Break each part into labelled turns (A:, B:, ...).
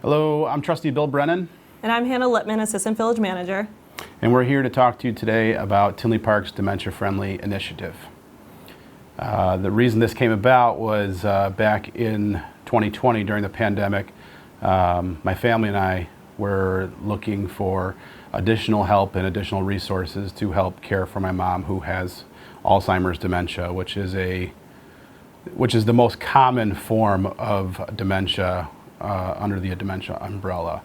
A: Hello, I'm Trustee Bill Brennan.
B: And I'm Hannah Lippman, Assistant Village Manager.
A: And we're here to talk to you today about Tinley Park's Dementia Friendly Initiative. The reason this came about was back in 2020 during the pandemic, my family and I were looking for additional help and additional resources to help care for my mom who has Alzheimer's dementia, which is the most common form of dementia under the dementia umbrella.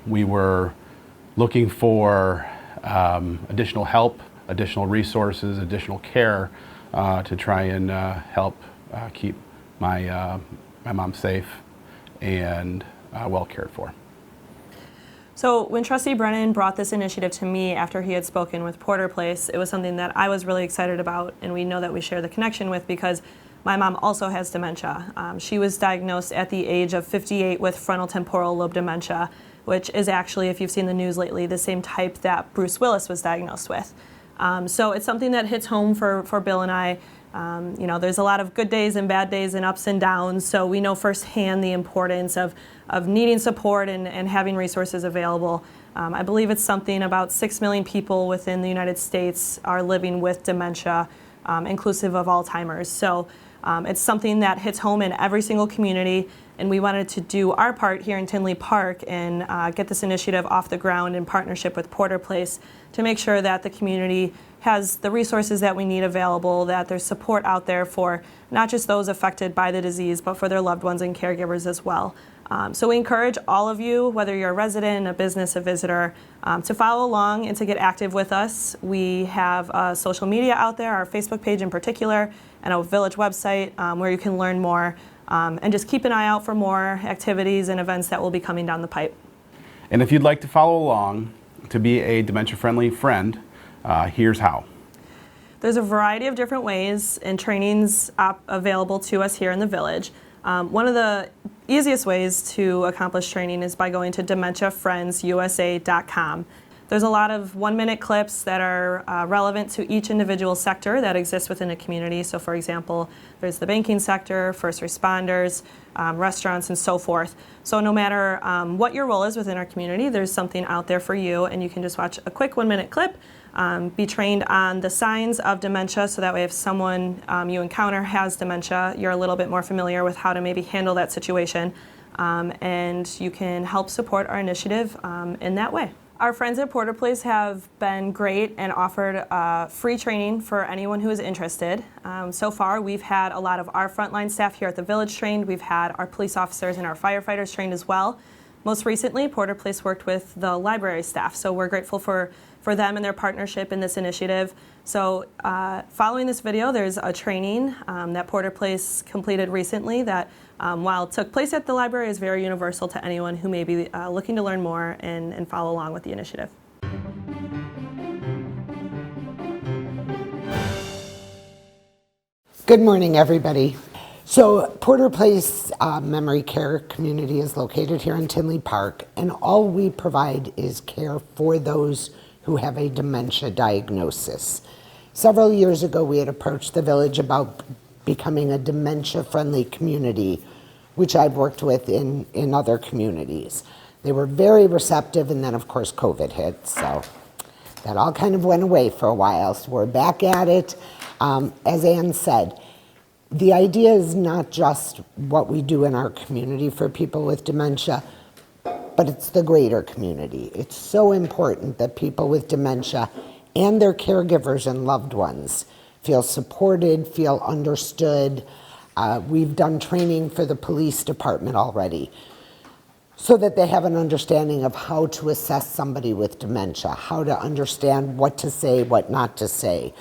A: We were looking for additional help, additional resources, additional care to try and help keep my mom safe and well cared for.
B: So when Trustee Brennan brought this initiative to me after he had spoken with Porter Place, it was something that I was really excited about, and we know that we share the connection with because my mom also has dementia. She was diagnosed at the age of 58 with frontal temporal lobe dementia, which is actually, if you've seen the news lately, the same type that Bruce Willis was diagnosed with. So it's something that hits home for Bill and I. There's a lot of good days and bad days and ups and downs, so we know firsthand the importance of needing support and having resources available. I believe it's something about 6 million people within the United States are living with dementia, inclusive of Alzheimer's. So it's something that hits home in every single community, and we wanted to do our part here in Tinley Park and get this initiative off the ground in partnership with Porter Place to make sure that the community has the resources that we need available, that there's support out there for not just those affected by the disease, but for their loved ones and caregivers as well. So we encourage all of you, whether you're a resident, a business, a visitor, to follow along and to get active with us. We have social media out there, our Facebook page in particular, and a village website where you can learn more, and just keep an eye out for more activities and events that will be coming down the pipe.
A: And if you'd like to follow along to be a dementia-friendly friend, here's how.
B: There's a variety of different ways and trainings available to us here in the village. One of the easiest ways to accomplish training is by going to dementiafriendsusa.com. There's a lot of 1-minute clips that are relevant to each individual sector that exists within a community. So for example, there's the banking sector, first responders, restaurants, and so forth. So no matter what your role is within our community, there's something out there for you, and you can just watch a quick 1-minute clip, be trained on the signs of dementia, so that way if someone you encounter has dementia, you're a little bit more familiar with how to maybe handle that situation, and you can help support our initiative in that way. Our friends at Porter Place have been great and offered free training for anyone who is interested. So far, we've had a lot of our frontline staff here at the village trained. We've had our police officers and our firefighters trained as well. Most recently, Porter Place worked with the library staff, so we're grateful for them and their partnership in this initiative. So following this video, there's a training that Porter Place completed recently that, while it took place at the library, is very universal to anyone who may be looking to learn more and follow along with the initiative.
C: Good morning, everybody. So Porter Place Memory Care Community is located here in Tinley Park, and all we provide is care for those who have a dementia diagnosis. Several years ago, we had approached the village about becoming a dementia-friendly community, which I've worked with in other communities. They were very receptive, and then, of course, COVID hit, so that all kind of went away for a while. So we're back at it. As Ann said, the idea is not just what we do in our community for people with dementia, but it's the greater community. It's so important that people with dementia and their caregivers and loved ones feel supported, feel understood. We've done training for the police department already so that they have an understanding of how to assess somebody with dementia, how to understand what to say, what not to say,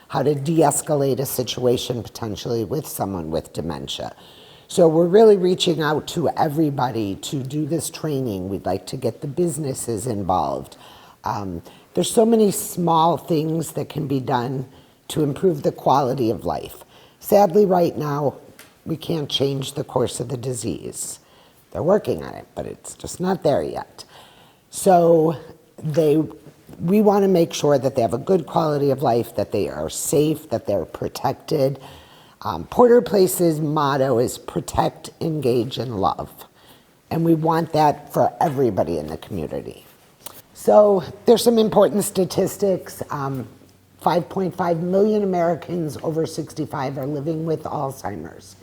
C: how to de-escalate a situation potentially with someone with dementia. So we're really reaching out to everybody to do this training. We'd like to get the businesses involved. There's so many small things that can be done to improve the quality of life. Sadly, right now, we can't change the course of the disease. They're working on it, but it's just not there yet. So we want to make sure that they have a good quality of life, that they are safe, that they're protected. Porter Place's motto is protect, engage, and love. And we want that for everybody in the community. So there's some important statistics. 5.5 million Americans over 65 are living with Alzheimer's.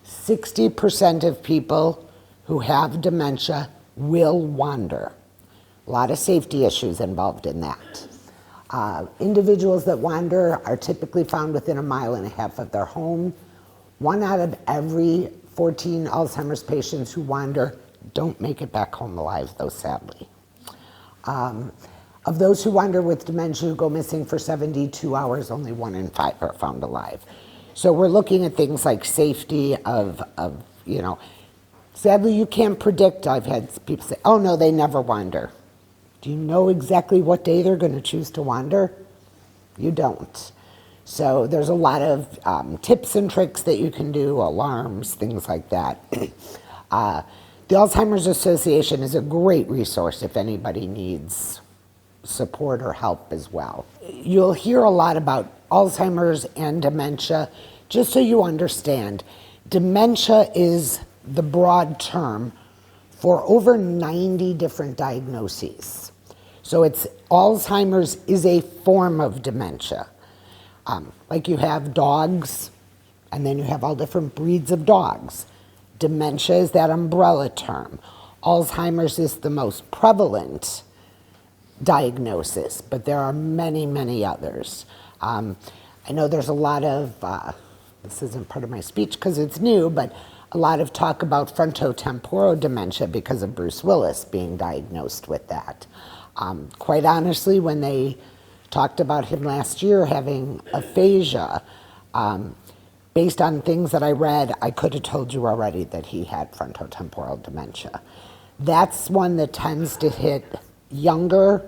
C: 60% of people who have dementia will wander. A lot of safety issues involved in that. Individuals that wander are typically found within 1.5 miles of their home. 1 out of every 14 Alzheimer's patients who wander don't make it back home alive, though, sadly. Of those who wander with dementia who go missing for 72 hours, only 1 in 5 are found alive. So we're looking at things like safety of sadly you can't predict. I've had people say, oh no, they never wander. Do you know exactly what day they're going to choose to wander? You don't. So there's a lot of tips and tricks that you can do, alarms, things like that. The Alzheimer's Association is a great resource if anybody needs support or help as well. You'll hear a lot about Alzheimer's and dementia. Just so you understand, dementia is the broad term for over 90 different diagnoses. So Alzheimer's is a form of dementia. Like you have dogs, and then you have all different breeds of dogs. Dementia is that umbrella term. Alzheimer's is the most prevalent diagnosis, but there are many, many others. I know there's a lot of, this isn't part of my speech because it's new, but a lot of talk about frontotemporal dementia because of Bruce Willis being diagnosed with that. Quite honestly, when they talked about him last year having aphasia, based on things that I read, I could have told you already that he had frontotemporal dementia. That's one that tends to hit younger.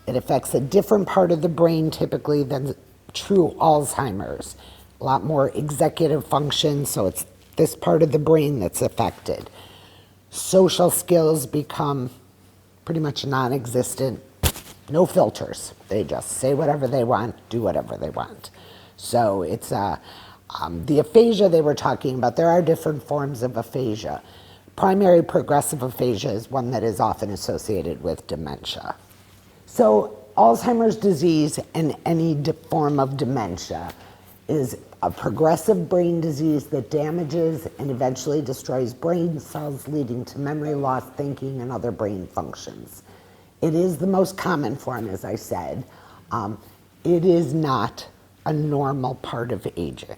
C: It affects a different part of the brain typically than true Alzheimer's. A lot more executive function, so it's this part of the brain that's affected. Social skills become pretty much non-existent. No filters. They just say whatever they want, do whatever they want. So it's the aphasia they were talking about. There are different forms of aphasia. Primary progressive aphasia is one that is often associated with dementia. So Alzheimer's disease and any form of dementia is a progressive brain disease that damages and eventually destroys brain cells, leading to memory loss, thinking, and other brain functions. It is the most common form, as I said. It is not a normal part of aging.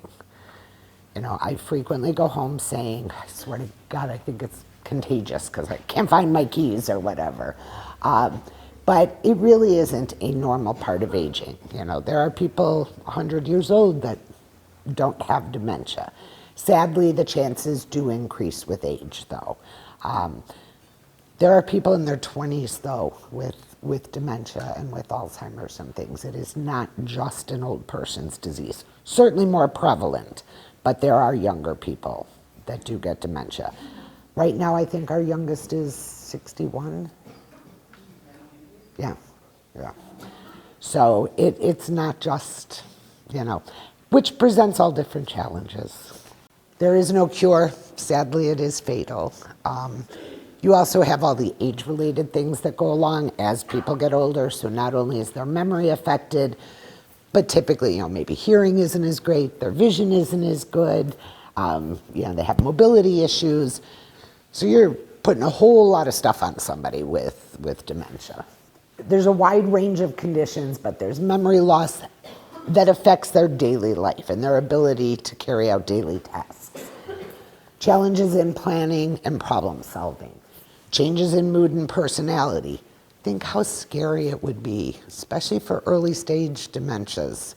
C: I frequently go home saying, I swear to God, I think it's contagious because I can't find my keys or whatever. But it really isn't a normal part of aging. There are people 100 years old that don't have dementia. Sadly, the chances do increase with age, though. There are people in their 20s, though, with dementia and with Alzheimer's and things. It is not just an old person's disease. Certainly more prevalent. But there are younger people that do get dementia. Right now, I think our youngest is 61. Yeah. So it's not just, which presents all different challenges. There is no cure. Sadly, it is fatal. You also have all the age-related things that go along as people get older. So not only is their memory affected, but typically, maybe hearing isn't as great, their vision isn't as good, they have mobility issues. So you're putting a whole lot of stuff on somebody with dementia. There's a wide range of conditions, but there's memory loss that affects their daily life and their ability to carry out daily tasks. Challenges in planning and problem solving. Changes in mood and personality. Think how scary it would be, especially for early stage dementias,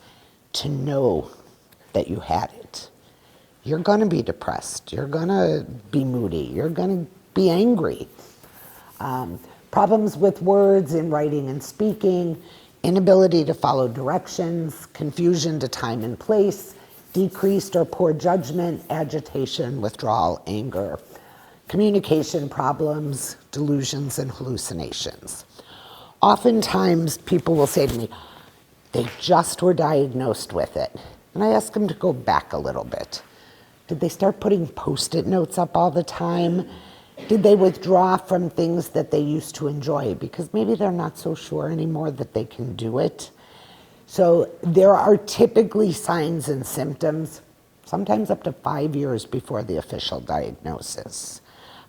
C: to know that you had it. You're going to be depressed. You're going to be moody. You're going to be angry. Problems with words in writing and speaking, inability to follow directions, confusion to time and place, decreased or poor judgment, agitation, withdrawal, anger, communication problems, delusions, and hallucinations. Oftentimes, people will say to me, they just were diagnosed with it. And I ask them to go back a little bit. Did they start putting Post-it notes up all the time? Did they withdraw from things that they used to enjoy? Because maybe they're not so sure anymore that they can do it. So there are typically signs and symptoms, sometimes up to 5 years before the official diagnosis.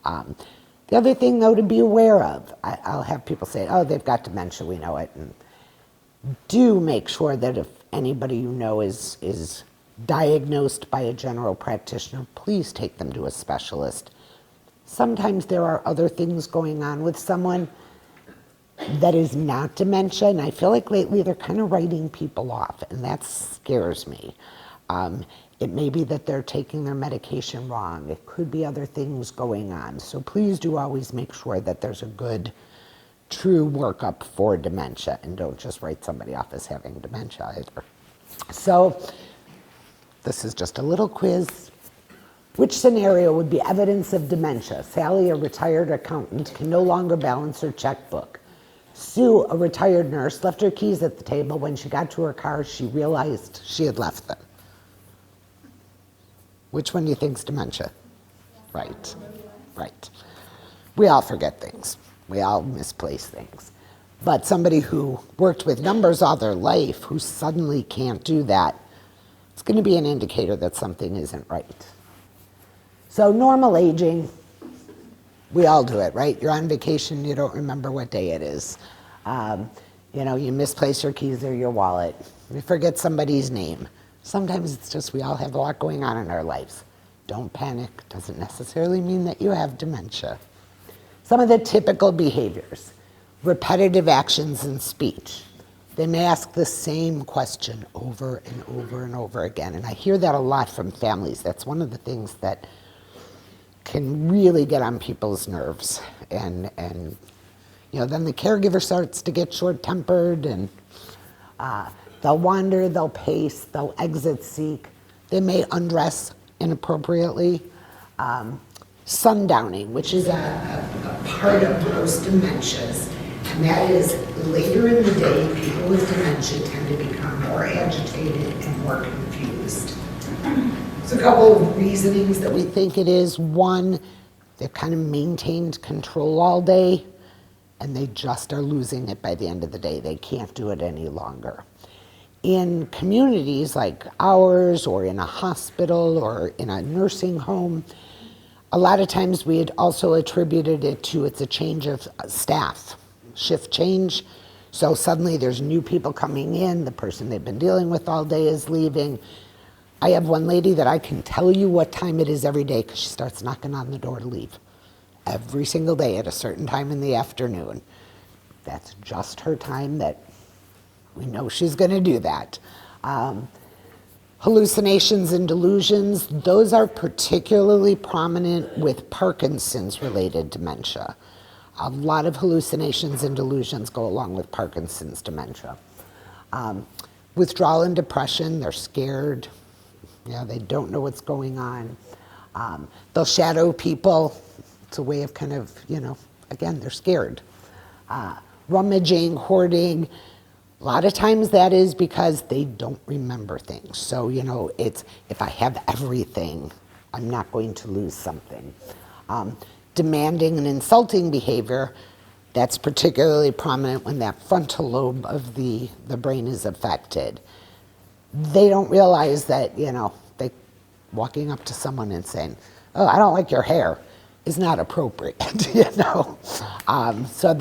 C: The other thing, though, to be aware of, I'll have people say, oh, they've got dementia, we know it. And do make sure that if anybody you know is diagnosed by a general practitioner, please take them to a specialist. Sometimes there are other things going on with someone that is not dementia, and I feel like lately they're kind of writing people off, and that scares me. It may be that they're taking their medication wrong. It could be other things going on. So please do always make sure that there's a good, true workup for dementia, and don't just write somebody off as having dementia either. So this is just a little quiz. Which scenario would be evidence of dementia? Sally, a retired accountant, can no longer balance her checkbook. Sue, a retired nurse, left her keys at the table. When she got to her car, she realized she had left them. Which one do you think is dementia? Right, right. We all forget things. We all misplace things. But somebody who worked with numbers all their life, who suddenly can't do that, it's going to be an indicator that something isn't right. So normal aging, we all do it, right? You're on vacation, you don't remember what day it is. You misplace your keys or your wallet. You forget somebody's name. Sometimes it's just we all have a lot going on in our lives. Don't panic. Doesn't necessarily mean that you have dementia. Some of the typical behaviors. Repetitive actions in speech. They may ask the same question over and over and over again. And I hear that a lot from families. That's one of the things that can really get on people's nerves. And then the caregiver starts to get short-tempered, and they'll wander, they'll pace, they'll exit seek. They may undress inappropriately. Sundowning, which is a part of most dementias, and that is later in the day, people with dementia tend to become more agitated and more confused. There's a couple of reasonings that we think it is. One, they've kind of maintained control all day, and they just are losing it by the end of the day. They can't do it any longer. In communities like ours, or in a hospital, or in a nursing home, a lot of times we had also attributed it to it's a change of staff, shift change. So suddenly there's new people coming in, the person they've been dealing with all day is leaving. I have one lady that I can tell you what time it is every day because she starts knocking on the door to leave. Every single day at a certain time in the afternoon. That's just her time that we know she's going to do that. Hallucinations and delusions, those are particularly prominent with Parkinson's-related dementia. A lot of hallucinations and delusions go along with Parkinson's dementia. Withdrawal and depression, they're scared. They don't know what's going on. They'll shadow people. It's a way of kind of, again, they're scared. Rummaging, hoarding, a lot of times that is because they don't remember things. So, it's if I have everything, I'm not going to lose something. Demanding and insulting behavior, that's particularly prominent when that frontal lobe of the brain is affected. They don't realize that, they walking up to someone and saying, oh, I don't like your hair, is not appropriate, So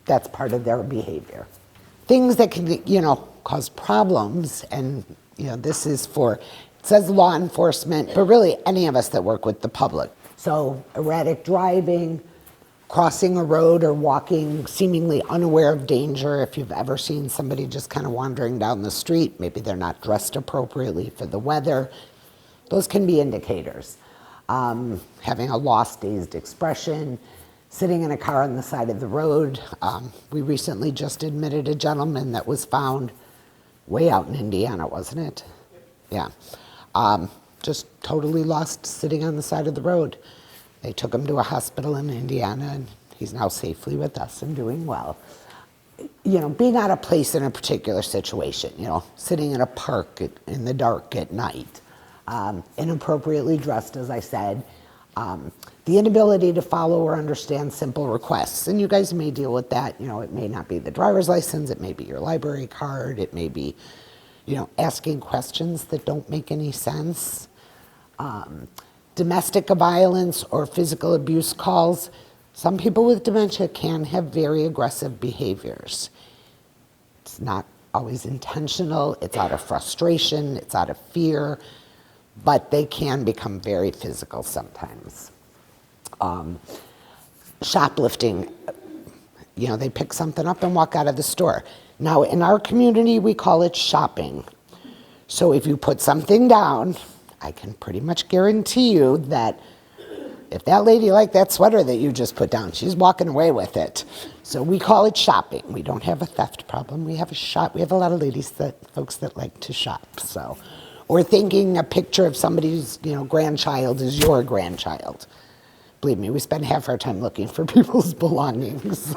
C: that's part of their behavior. Things that can, cause problems, and, this is it says law enforcement, but really any of us that work with the public. So erratic driving, crossing a road or walking seemingly unaware of danger. If you've ever seen somebody just kind of wandering down the street, maybe they're not dressed appropriately for the weather, those can be indicators. Having a lost, dazed expression, sitting in a car on the side of the road. We recently just admitted a gentleman that was found way out in Indiana, wasn't it? Yeah. Just totally lost, sitting on the side of the road. They took him to a hospital in Indiana, and he's now safely with us and doing well. Being out of place in a particular situation, sitting in a park in the dark at night, inappropriately dressed, as I said, The inability to follow or understand simple requests. And you guys may deal with that. It may not be the driver's license, it may be your library card, it may be, asking questions that don't make any sense. Domestic violence or physical abuse calls. Some people with dementia can have very aggressive behaviors. It's not always intentional, it's out of frustration, it's out of fear, but they can become very physical sometimes. Shoplifting, they pick something up and walk out of the store. Now, in our community, we call it shopping. So if you put something down, I can pretty much guarantee you that if that lady liked that sweater that you just put down, she's walking away with it. So we call it shopping. We don't have a theft problem. We have a lot of folks that like to shop. So, or thinking a picture of somebody's, grandchild is your grandchild. Believe me, we spend half our time looking for people's belongings.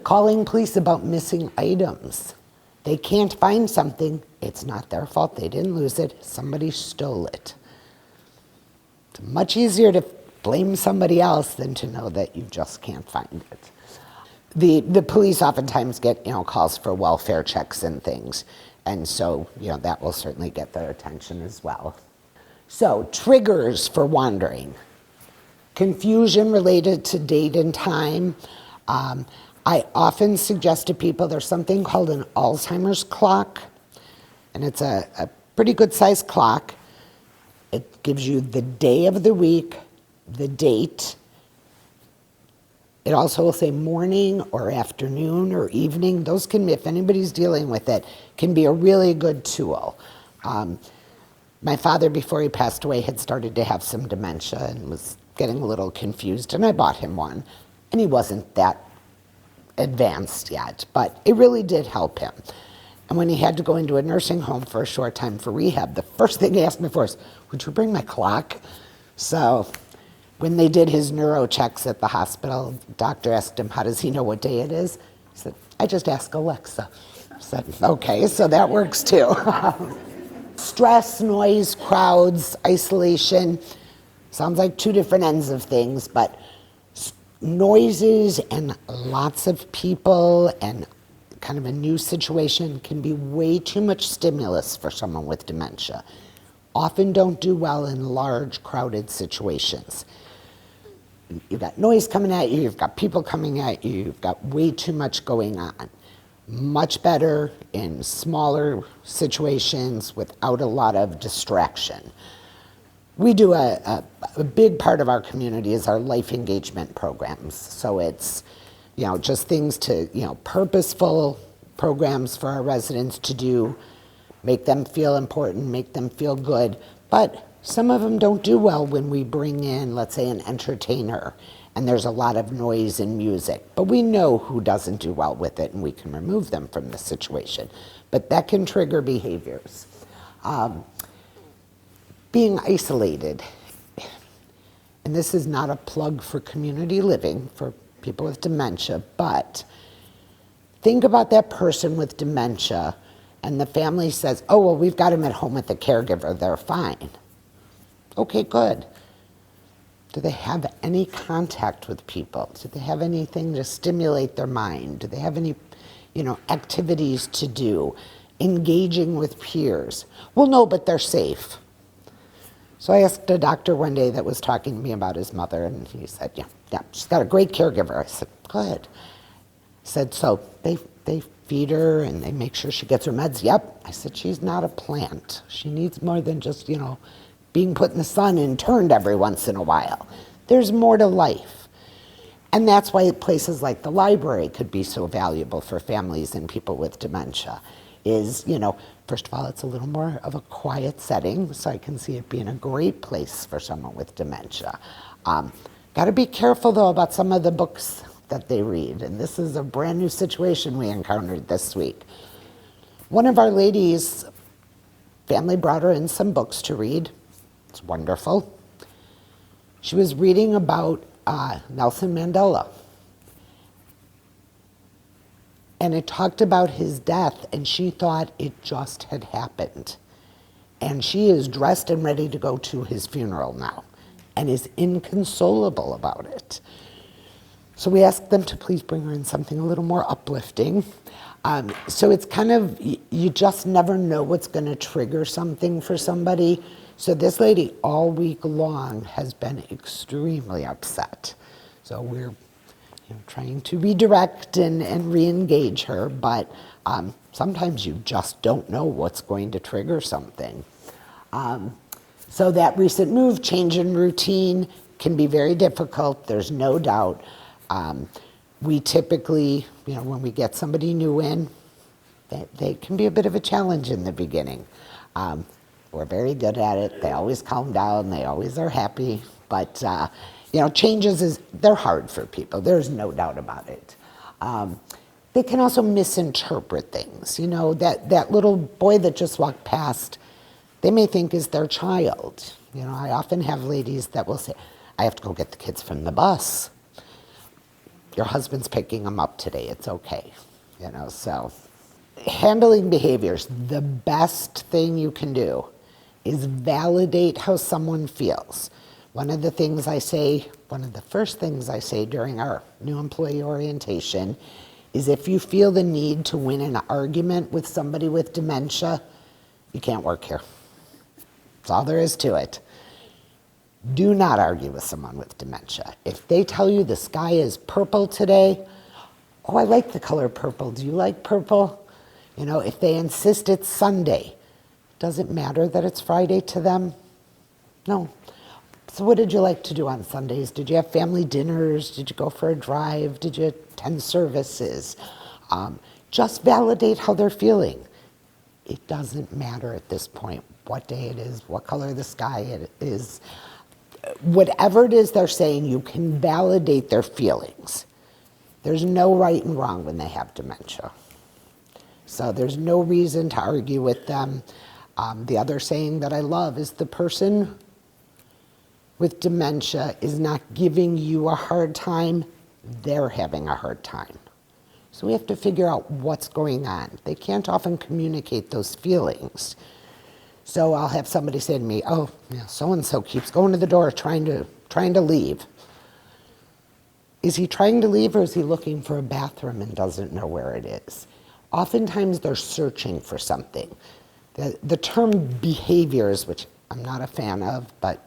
C: Calling police about missing items. They can't find something. It's not their fault. They didn't lose it. Somebody stole it. It's much easier to blame somebody else than to know that you just can't find it. The police oftentimes get, calls for welfare checks and things. And so, that will certainly get their attention as well. So, triggers for wandering. Confusion related to date and time. I often suggest to people there's something called an Alzheimer's clock. And it's a pretty good sized clock. It gives you the day of the week, the date. It also will say morning or afternoon or evening. Those can be, if anybody's dealing with it, can be a really good tool. My father, before he passed away, had started to have some dementia and was getting a little confused, and I bought him one. And he wasn't that advanced yet, but it really did help him. And when he had to go into a nursing home for a short time for rehab, the first thing he asked me for is, would you bring my clock? So when they did his neuro checks at the hospital, the doctor asked him, how does he know what day it is? He said, I just ask Alexa. I said, okay, so that works too. Stress, noise, crowds, isolation. Sounds like two different ends of things, but noises and lots of people and kind of a new situation can be way too much stimulus for someone with dementia. Often don't do well in large, crowded situations. You've got noise coming at you, you've got people coming at you, you've got way too much going on. Much better in smaller situations without a lot of distraction. We do a big part of our community is our life engagement programs. So it's, just things to, purposeful programs for our residents to do, make them feel important, make them feel good. But some of them don't do well when we bring in, let's say, an entertainer and there's a lot of noise and music. But we know who doesn't do well with it and we can remove them from the situation. But that can trigger behaviors. Being isolated. And this is not a plug for community living for people with dementia, but think about that person with dementia and the family says, oh, well, we've got him at home with the caregiver, they're fine. Okay, good. Do they have any contact with people? Do they have anything to stimulate their mind? Do they have any, activities to do? Engaging with peers? Well, no, but they're safe. So I asked a doctor one day that was talking to me about his mother, and he said, yeah, she's got a great caregiver. I said, good. He said, so they feed her and they make sure she gets her meds? Yep. I said, she's not a plant. She needs more than just, being put in the sun and turned every once in a while. There's more to life. And that's why places like the library could be so valuable for families and people with dementia. Is, first of all, it's a little more of a quiet setting, so I can see it being a great place for someone with dementia. Got to be careful, though, about some of the books that they read. And this is a brand new situation we encountered this week. One of our ladies, family brought her in some books to read. It's wonderful. She was reading about Nelson Mandela. And it talked about his death, and she thought it just had happened. And she is dressed and ready to go to his funeral now and is inconsolable about it. So we asked them to please bring her in something a little more uplifting. So it's kind of, you just never know what's going to trigger something for somebody. So this lady all week long has been extremely upset. So we're trying to redirect and re-engage her, but sometimes you just don't know what's going to trigger something. So that recent move, change in routine, can be very difficult, there's no doubt. We typically, when we get somebody new in, they can be a bit of a challenge in the beginning. We're very good at it. They always calm down. They always are happy. But, changes, they're hard for people. There's no doubt about it. They can also misinterpret things. That little boy that just walked past, they may think is their child. I often have ladies that will say, I have to go get the kids from the bus. Your husband's picking them up today. It's okay. So handling behaviors, the best thing you can do is validate how someone feels. One of the first things I say during our new employee orientation is if you feel the need to win an argument with somebody with dementia, you can't work here. That's all there is to it. Do not argue with someone with dementia. If they tell you the sky is purple today, oh, I like the color purple. Do you like purple? If they insist it's Sunday, does it matter that it's Friday to them? No. So what did you like to do on Sundays? Did you have family dinners? Did you go for a drive? Did you attend services? Just validate how they're feeling. It doesn't matter at this point what day it is, what color the sky it is. Whatever it is they're saying, you can validate their feelings. There's no right and wrong when they have dementia. So there's no reason to argue with them. The other saying that I love is the person with dementia is not giving you a hard time, they're having a hard time. So we have to figure out what's going on. They can't often communicate those feelings. So I'll have somebody say to me, oh, so-and-so keeps going to the door trying to leave. Is he trying to leave or is he looking for a bathroom and doesn't know where it is? Oftentimes they're searching for something. The term behaviors, which I'm not a fan of, but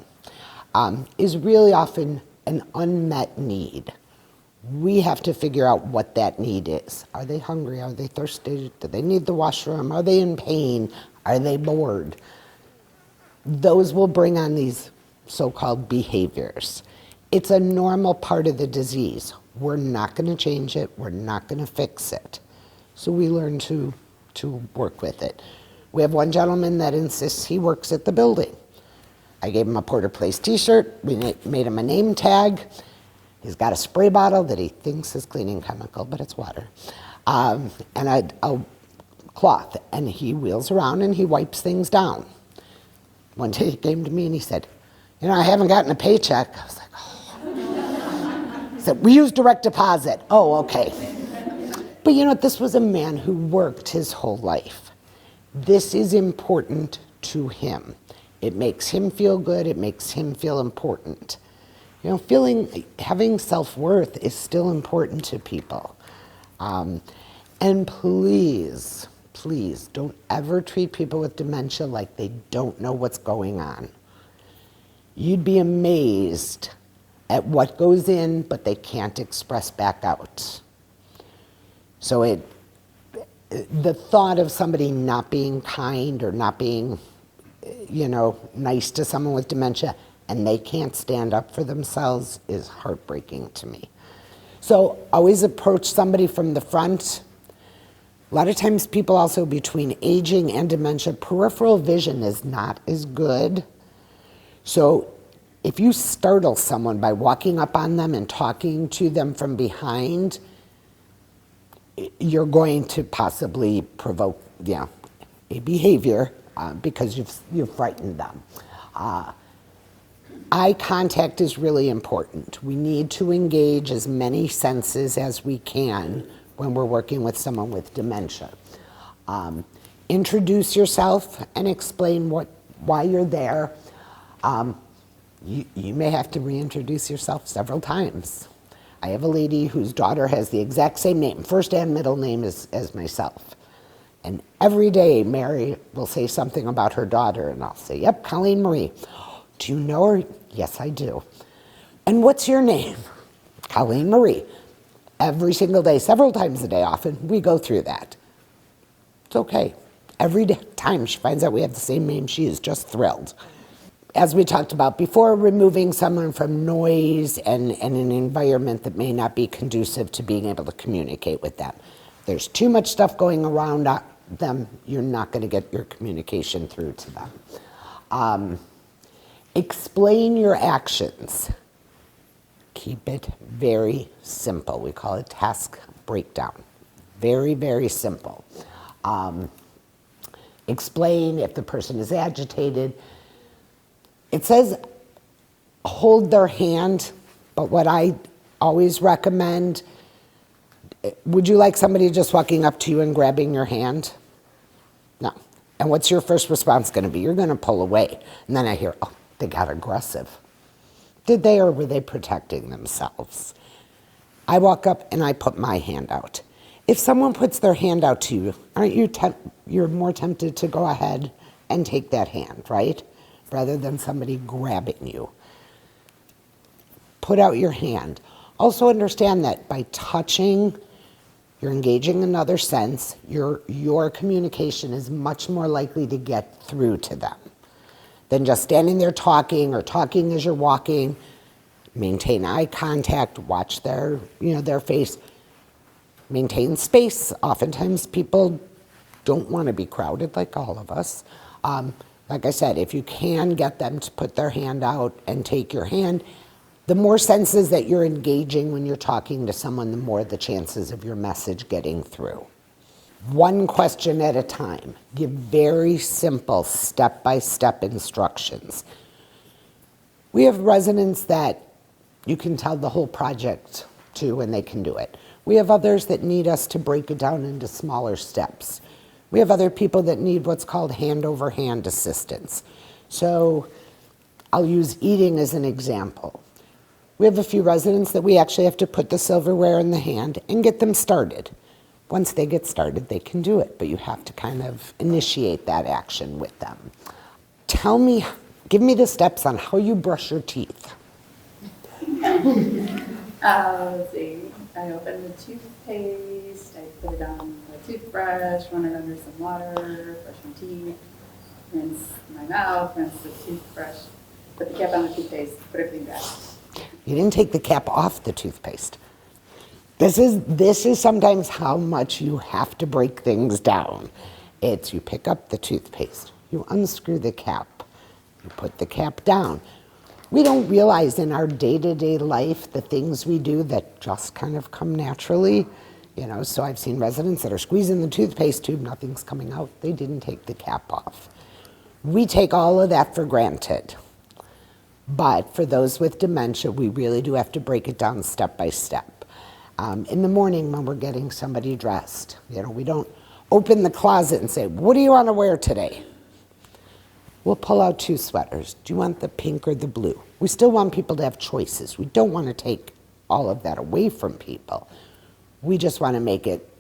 C: is really often an unmet need. We have to figure out what that need is. Are they hungry? Are they thirsty? Do they need the washroom? Are they in pain? Are they bored? Those will bring on these so-called behaviors. It's a normal part of the disease. We're not going to change it. We're not going to fix it. So we learn to work with it. We have one gentleman that insists he works at the building. I gave him a Porter Place t-shirt. We made him a name tag. He's got a spray bottle that he thinks is cleaning chemical, but it's water. And a cloth. And he wheels around and he wipes things down. One day he came to me and he said, I haven't gotten a paycheck. I was like, oh. He said, we use direct deposit. Oh, okay. But this was a man who worked his whole life. This is important to him. It makes him feel good. It makes him feel important. Having self-worth is still important to people. And please don't ever treat people with dementia like they don't know what's going on. You'd be amazed at what goes in, but they can't express back out. So the thought of somebody not being kind or not being, nice to someone with dementia and they can't stand up for themselves is heartbreaking to me. So always approach somebody from the front. A lot of times people also between aging and dementia, peripheral vision is not as good. So if you startle someone by walking up on them and talking to them from behind, you're going to possibly provoke a behavior because you've frightened them. Eye contact is really important. We need to engage as many senses as we can when we're working with someone with dementia. Introduce yourself and explain what while you're there, you may have to reintroduce yourself several times. I have a lady whose daughter has the exact same name, first and middle name as myself. And every day Mary will say something about her daughter, and I'll say, yep, Colleen Marie. Do you know her? Yes, I do. And what's your name? Colleen Marie. Every single day, several times a day often, we go through that. It's okay. Every time she finds out we have the same name, she is just thrilled. As we talked about before, removing someone from noise and an environment that may not be conducive to being able to communicate with them. There's too much stuff going around them, you're not going to get your communication through to them. Explain your actions. Keep it very simple. We call it task breakdown. Very, very simple. Explain if the person is agitated. It says hold their hand, but what I always recommend, would you like somebody just walking up to you and grabbing your hand? No. And what's your first response going to be? You're going to pull away. And then I hear, oh, they got aggressive. Did they, or were they protecting themselves? I walk up and I put my hand out. If someone puts their hand out to you, aren't you you're more tempted to go ahead and take that hand, right? Rather than somebody grabbing you. Put out your hand. Also understand that by touching, you're engaging another sense. Your communication is much more likely to get through to them than just standing there talking or talking as you're walking. Maintain eye contact, watch their face. Maintain space. Oftentimes people don't want to be crowded like all of us. Like I said, if you can get them to put their hand out and take your hand, the more senses that you're engaging when you're talking to someone, the more the chances of your message getting through. One question at a time. Give very simple step-by-step instructions. We have residents that you can tell the whole project to and they can do it. We have others that need us to break it down into smaller steps. We have other people that need what's called hand-over-hand assistance. So I'll use eating as an example. We have a few residents that we actually have to put the silverware in the hand and get them started. Once they get started, they can do it, but you have to kind of initiate that action with them. Give me the steps on how you brush your teeth.
D: Let's see. I open the toothpaste, I put it on the toothbrush, run it under some water, brush my teeth, rinse my mouth, rinse the toothbrush, put the cap on the toothpaste, put everything back.
C: You didn't take the cap off the toothpaste. This is sometimes how much you have to break things down. It's you pick up the toothpaste, you unscrew the cap, you put the cap down. We don't realize in our day-to-day life the things we do that just kind of come naturally. So I've seen residents that are squeezing the toothpaste tube, nothing's coming out. They didn't take the cap off. We take all of that for granted. But for those with dementia, we really do have to break it down step by step. In the morning when we're getting somebody dressed, we don't open the closet and say, what do you want to wear today? We'll pull out 2 sweaters. Do you want the pink or the blue? We still want people to have choices. We don't want to take all of that away from people. We just want to make it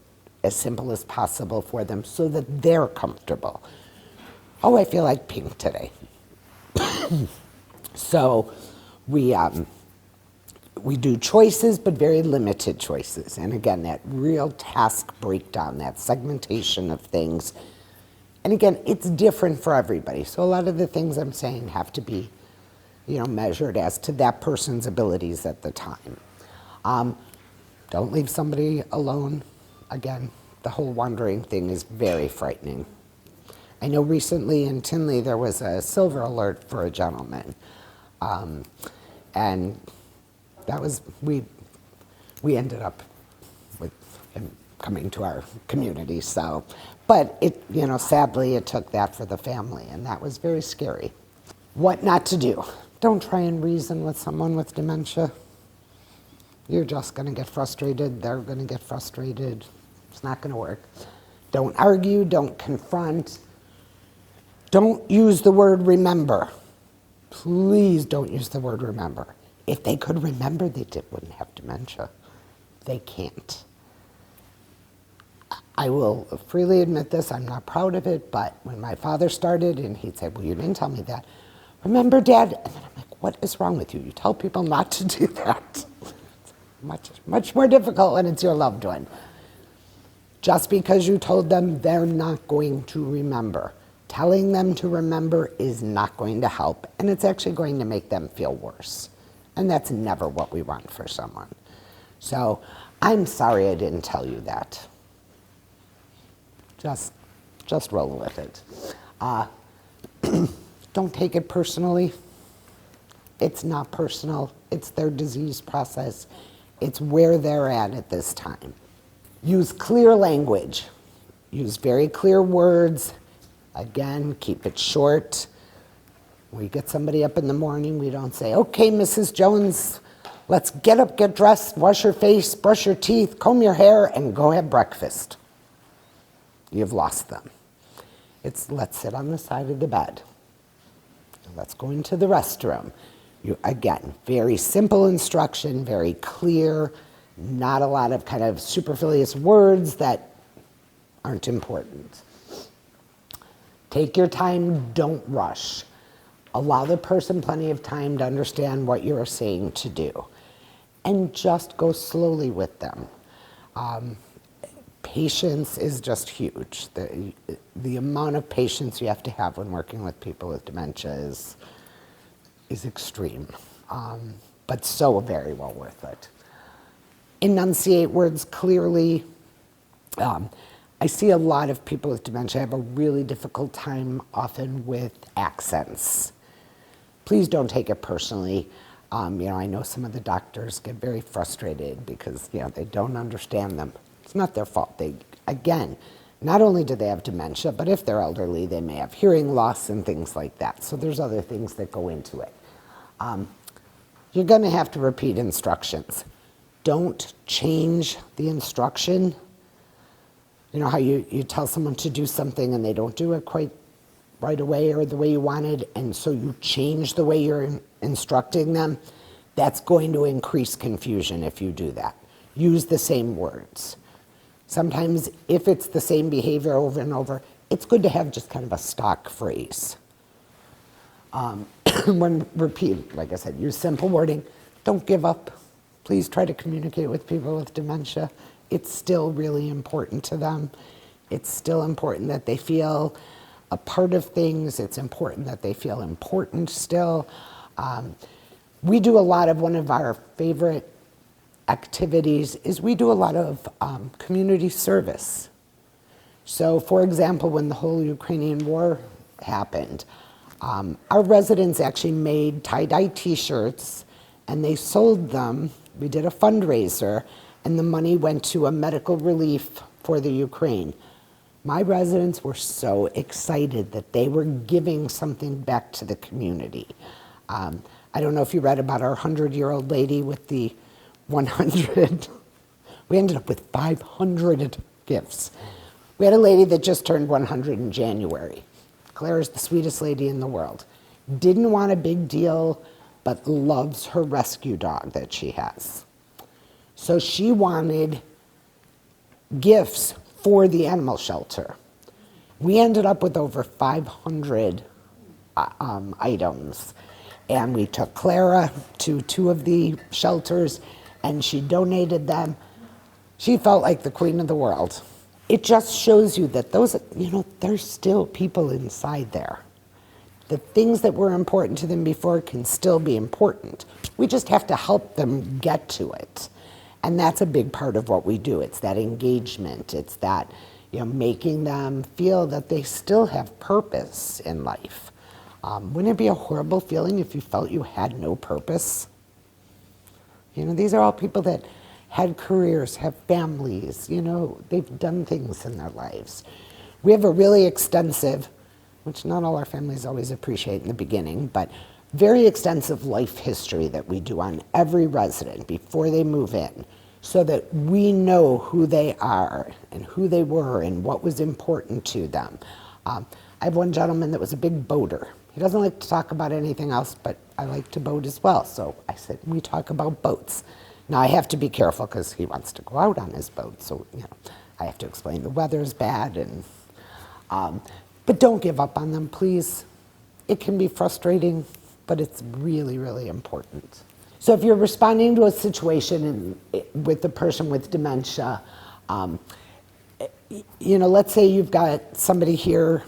C: as simple as possible for them so that they're comfortable. Oh, I feel like pink today. So we do choices, but very limited choices. And again, that real task breakdown, that segmentation of things. And again, it's different for everybody. So a lot of the things I'm saying have to be, measured as to that person's abilities at the time. Don't leave somebody alone. Again, the whole wandering thing is very frightening. I know recently in Tinley there was a silver alert for a gentleman. And that was, we ended up with him coming to our community, so. But it, sadly it took that for the family, and that was very scary. What not to do. Don't try and reason with someone with dementia. You're just gonna get frustrated, they're gonna get frustrated. It's not gonna work. Don't argue, don't confront. Don't use the word remember. Please don't use the word remember. If they could remember, they wouldn't have dementia. They can't. I will freely admit this, I'm not proud of it, but when my father started and he'd say, well, you didn't tell me that. Remember, Dad? And then I'm like, what is wrong with you? You tell people not to do that. It's much more difficult when it's your loved one. Just because you told them, they're not going to remember. Telling them to remember is not going to help, and it's actually going to make them feel worse. And that's never what we want for someone. So I'm sorry I didn't tell you that. Just roll with it. Don't take it personally. It's not personal. It's their disease process. It's where they're at this time. Use clear language. Use very clear words. Again, keep it short. We get somebody up in the morning, we don't say, okay, Mrs. Jones, let's get up, get dressed, wash your face, brush your teeth, comb your hair, and go have breakfast. You've lost them. It's let's sit on the side of the bed. Let's go into the restroom. Again, very simple instruction, very clear, not a lot of kind of superfluous words that aren't important. Take your time, don't rush. Allow the person plenty of time to understand what you're saying to do. And just go slowly with them. Patience is just huge. The amount of patience you have to have when working with people with dementia is extreme, but so very well worth it. Enunciate words clearly. I see a lot of people with dementia have a really difficult time often with accents. Please don't take it personally. I know some of the doctors get very frustrated because they don't understand them. It's not their fault. Again, not only do they have dementia, but if they're elderly, they may have hearing loss and things like that. So there's other things that go into it. You're going to have to repeat instructions. Don't change the instruction. You know how you tell someone to do something and they don't do it quite right away or the way you wanted, and so you change the way you're instructing them? That's going to increase confusion if you do that. Use the same words. Sometimes if it's the same behavior over and over, it's good to have just kind of a stock phrase. When repeat, like I said, use simple wording. Don't give up. Please try to communicate with people with dementia. It's still really important to them. It's still important that they feel a part of things. It's important that they feel important still. We do a lot of, one of our favorite activities is we do a lot of community service. So for example, when the whole Ukrainian war happened, our residents actually made tie-dye t-shirts and they sold them. We did a fundraiser and the money went to a medical relief for the Ukraine. My residents were so excited that they were giving something back to the community. I don't know if you read about our 100-year-old lady with the 100. We ended up with 500 gifts. We had a lady that just turned 100 in January. Claire is the sweetest lady in the world. Didn't want a big deal, but loves her rescue dog that she has. So she wanted gifts for the animal shelter. We ended up with over 500 items. And we took Clara to 2 of the shelters and she donated them. She felt like the queen of the world. It just shows you that those, there's still people inside there. The things that were important to them before can still be important. We just have to help them get to it. And that's a big part of what we do. It's that engagement. It's that, making them feel that they still have purpose in life. Wouldn't it be a horrible feeling if you felt you had no purpose? These are all people that had careers, have families, they've done things in their lives. We have a really extensive, which not all our families always appreciate in the beginning, but very extensive life history that we do on every resident before they move in, so that we know who they are and who they were and what was important to them. I have one gentleman that was a big boater. He doesn't like to talk about anything else, but I like to boat as well. So I said, we talk about boats. Now I have to be careful because he wants to go out on his boat. So, I have to explain the weather's bad. But don't give up on them, please. It can be frustrating, but it's really, really important. So if you're responding to a situation with a person with dementia, let's say you've got somebody here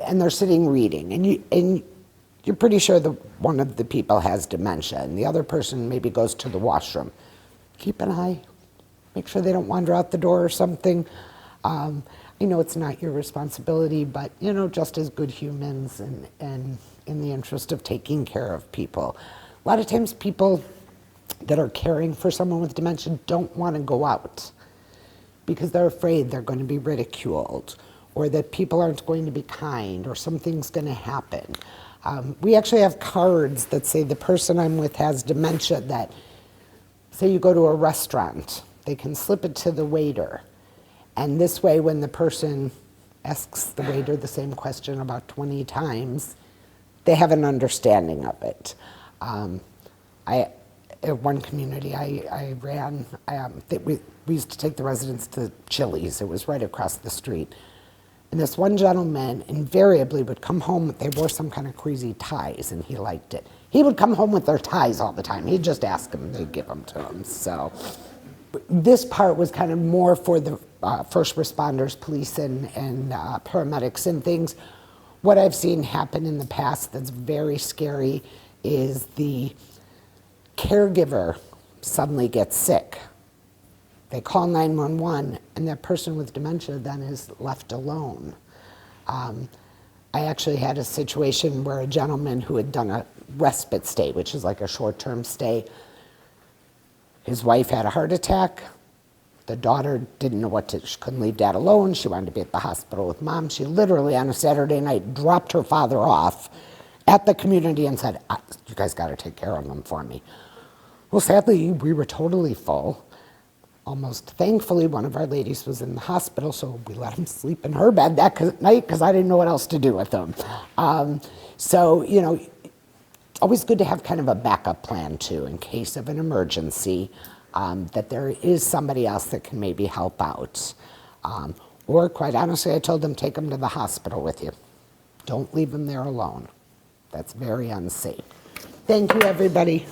C: and they're sitting reading, and you're pretty sure that one of the people has dementia, and the other person maybe goes to the washroom. Keep an eye. Make sure they don't wander out the door or something. I know it's not your responsibility, but, just as good humans and in the interest of taking care of people. A lot of times people that are caring for someone with dementia don't want to go out because they're afraid they're going to be ridiculed or that people aren't going to be kind or something's going to happen. We actually have cards that say the person I'm with has dementia that, say you go to a restaurant, they can slip it to the waiter. And this way, when the person asks the waiter the same question about 20 times, they have an understanding of it. At one community I ran, we used to take the residents to Chili's. It was right across the street. And this one gentleman invariably would come home, they wore some kind of crazy ties, and he liked it. He would come home with their ties all the time. He'd just ask them, they'd give them to him. So this part was kind of more for the first responders, police, and paramedics and things. What I've seen happen in the past that's very scary is the caregiver suddenly gets sick. They call 911, and that person with dementia then is left alone. I actually had a situation where a gentleman who had done a respite stay, which is like a short-term stay, his wife had a heart attack. The daughter didn't know what to, she couldn't leave dad alone. She wanted to be at the hospital with mom. She literally on a Saturday night dropped her father off at the community and said, you guys got to take care of them for me. Well, sadly, we were totally full. Almost thankfully, one of our ladies was in the hospital, so we let him sleep in her bed that night because I didn't know what else to do with him. So, it's always good to have kind of a backup plan, too, in case of an emergency, that there is somebody else that can maybe help out. Or, quite honestly, I told them, take them to the hospital with you. Don't leave them there alone. That's very unsafe. Thank you, everybody.